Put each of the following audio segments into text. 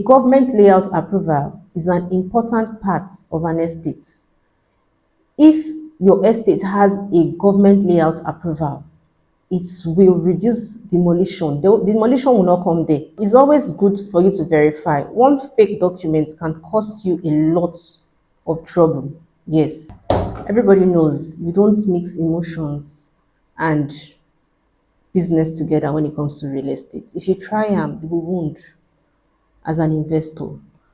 Government layout approval is an important part of an estate. If your estate has a government layout approval, it will reduce demolition. The demolition will not come there. It's always good for you to verify. One fake document can cost you a lot of trouble. Yes, everybody knows you don't mix emotions and business together when it comes to real estate. If you try them, you will wound as an investor.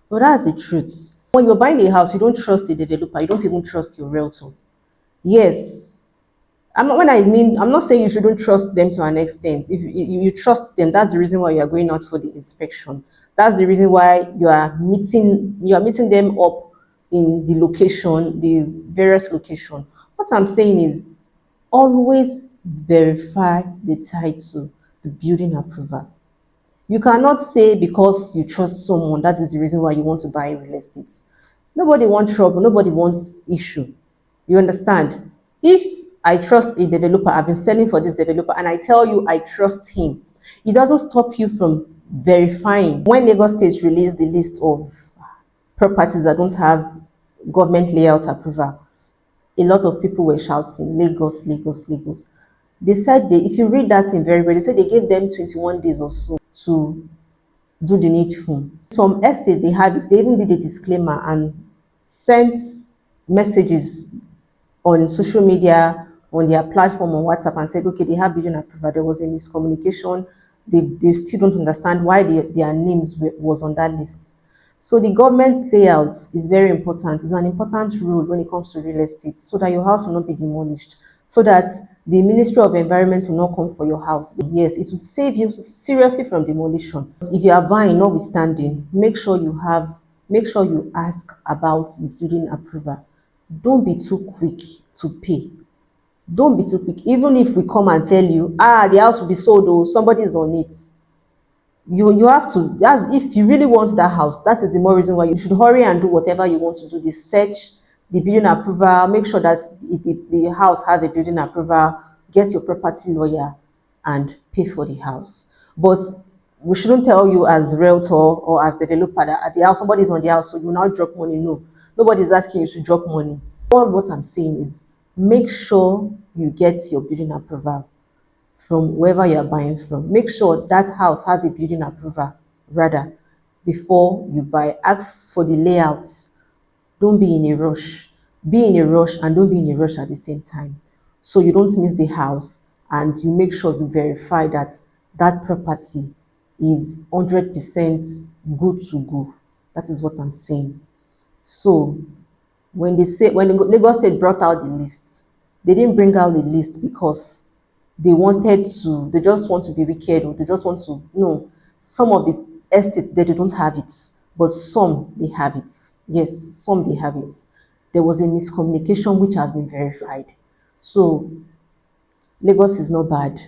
But that's the truth. When you're buying a house, you don't trust the developer, you don't even trust your realtor. Yes, I'm not saying you shouldn't trust them to an extent. If you trust them, that's the reason why you are going out for the inspection. That's the reason why you are meeting them up in the location, the various location. What I'm saying is always verify the title, the building approval. You cannot say because you trust someone, that is the reason why you want to buy real estate. Nobody wants trouble, nobody wants issue. You understand? If I trust a developer, I've been selling for this developer, and I tell you I trust him, it doesn't stop you from verifying. When Lagos State released the list of properties that don't have government layout approval, a lot of people were shouting, Lagos, Lagos, Lagos. They said, if you read that thing very well, they said they gave them 21 days or so to do the needful. Some estates, they had it, they even did a disclaimer and sent messages on social media, on their platform, on WhatsApp, and said, okay, they have building approval. There was a miscommunication. They still don't understand why their names was on that list. So the government layout is very important. It's an important rule when it comes to real estate, so that your house will not be demolished, so that the Ministry of Environment will not come for your house. Yes, it would save you seriously from demolition. If you are buying, notwithstanding, make sure you ask about building approval. Don't be too quick to pay. Don't be too quick. Even if we come and tell you, the house will be sold or somebody's on it, you have to, that's if you really want that house. That is the more reason why you should hurry and do whatever you want to do. The search, the building approval, make sure that the house has a building approval, get your property lawyer and pay for the house. But we shouldn't tell you as realtor or as developer that at the house somebody's on the house, so you now drop money. No, nobody's asking you to drop money. All what I'm saying is make sure you get your building approval from wherever you're buying from. Make sure that house has a building approval rather before you buy. Ask for the layouts. Don't be in a rush. Be in a rush and don't be in a rush at the same time, so you don't miss the house, and you make sure you verify that that property is 100% good to go. That is what I'm saying. So when the Lagos State brought out the lists, they didn't bring out the list because they just want to be wicked, or they just want to, no. Some of the estates they don't have it, but some they have it. Yes, some they have it. There was a miscommunication which has been verified. So Lagos is not bad.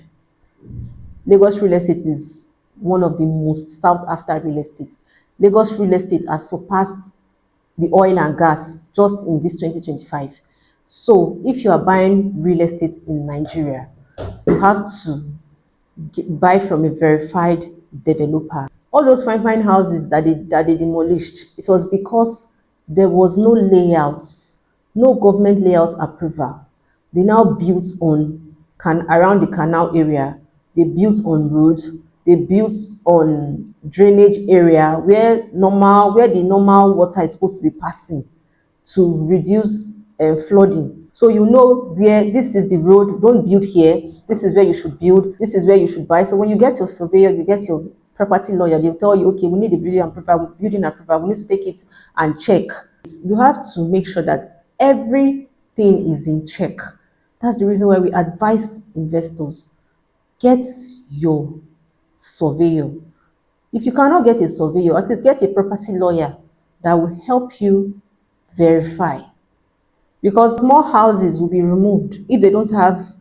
Lagos real estate is one of the most sought after real estate. Lagos real estate has surpassed the oil and gas just in this 2025. So if you are buying real estate in Nigeria, you have to buy from a verified developer. All those fine houses that they demolished, it was because there was no layouts, no government layout approval. They now built on around the canal area. They built on road. They built on drainage area where the normal water is supposed to be passing to reduce flooding. So you know where this is the road, don't build here, this is where you should build, this is where you should buy. So when you get your surveyor, you get your property lawyer, they'll tell you, okay, we need a building approval, we need to take it and check. You have to make sure that everything is in check. That's the reason why we advise investors, get your surveyor. If you cannot get a surveyor, at least get a property lawyer that will help you verify. Because small houses will be removed if they don't have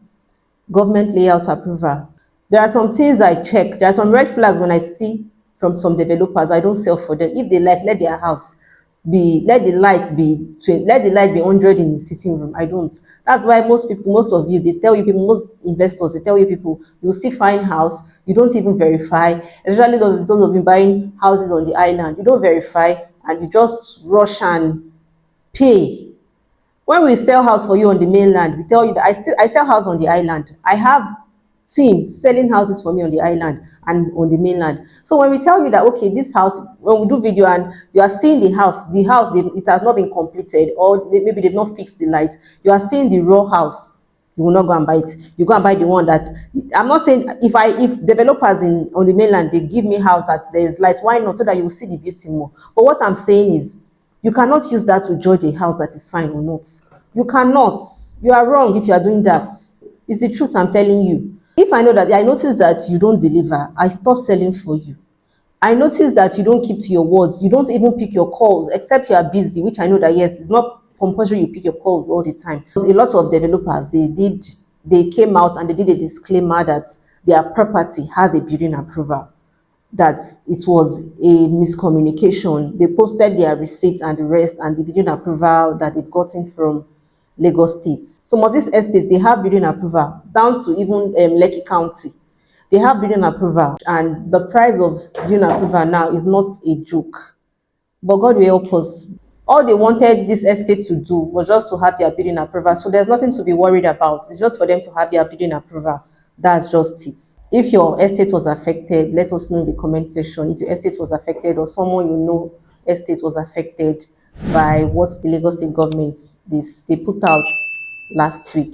government layout approval. There are some things I check. There are some red flags when I see from some developers. I don't sell for them. If they like, let their house let the light be 100 in the sitting room. I don't. That's why most investors, they tell you people, you'll see fine house, You don't even verify, especially those who've been buying houses on the island. You don't verify and you just rush and pay. When we sell house for you on the mainland, we tell you that I sell house on the island. I have teams selling houses for me on the island and on the mainland. So when we tell you that, okay, this house, when we do video and you are seeing the house it has not been completed, or maybe they've not fixed the lights, you are seeing the raw house, you will not go and buy it. You go and buy the one that, I'm not saying, if developers in on the mainland, they give me house that there is lights, why not? So that you will see the beauty more. But what I'm saying is, you cannot use that to judge a house that is fine or not. You cannot. You are wrong if you are doing that. It's the truth I'm telling you. If I know that, I notice that you don't deliver, I stop selling for you. I notice that you don't keep to your words. You don't even pick your calls, except you are busy, which I know that, yes, it's not compulsory you pick your calls all the time. A lot of developers, they came out and they did a disclaimer that their property has a building approval, that it was a miscommunication. They posted their receipt and the rest and the building approval that they've gotten from Lagos State. Some of these estates, they have building approval down to even Lekki County. They have building approval, and the price of building approval now is not a joke. But God will help us. All they wanted this estate to do was just to have their building approval. So there's nothing to be worried about. It's just for them to have their building approval. That's just it. If your estate was affected, let us know in the comment section. If your estate was affected, or someone you know estate was affected by what the Lagos State government they put out last week.